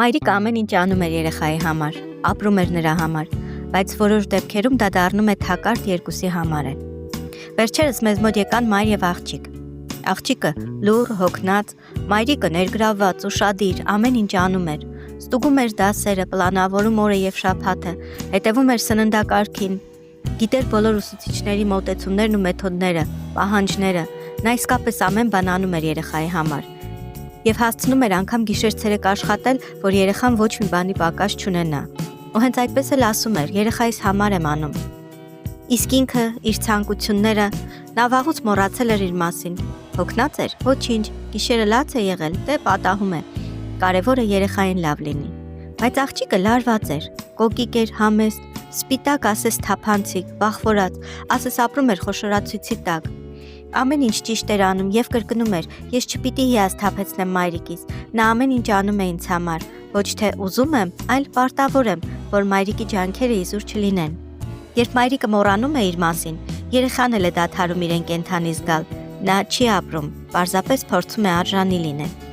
Մայրիկը ամեն ինչ անում էր երեխայի համար, ապրում էր նրա համար, բայց որոշ դեպքերում դա դառնում է թակարդ երկուսի համար է։ Վերջերս մեզ մոտ եկան մայր եւ աղջիկ։ Աղջիկը լուռ, հոգնած, մայրիկը ներգրավված, ուշադիր, ամեն ինչ անում էր, ստուգում էր դասերը, պլանավորում օրը եւ շաբաթը, հետևում էր սննդակարգին, գիտեր բոլոր ուսուցիչների մոտեցումներն ու մեթոդները, պահանջները, նա իսկապես ամեն բան անում էր երեխայի համար։ Եվ հասցնում էր անգամ գիշեր-ցերեկ աշխատել, որ երեխան ոչ մի բանի պակաս չունենա։ Ու հենց այդպես էլ ասում էր, երեխայիս համար եմ անում։ Իսկ ինքը, իր ցանկությունները, նա վաղուց մոռացել էր իր մասին։ Հոգնած էր, ոչինչ, գիշերը լաց է եղել, դե պատահում է։ Կարևորը երեխային լավ լինի։ Բայց աղջիկը լարված էր, կոկիկ էր, համեստ, սպիտակ, ասես թափանցիկ, վախվորած, ասես ապրում էր խոշորացույցի տակ։ Ամեն ինչ ճիշտ էր անում եւ կրկնում էր. ես չպիտի հիասթափեցնեմ մայրիկիս, նա ամեն ինչ անում է ինձ համար, ոչ թե ուզում եմ, այլ պարտավոր եմ, որ մայրիկի ջանքերը իզուր չլինեն։ Երբ մայրիկը մոռանում է իր մասին, երեխան էլ է դադարում իրեն կենդանի զգալ, նա չի ապրում, պարզապես փորձում է արժանի լինել։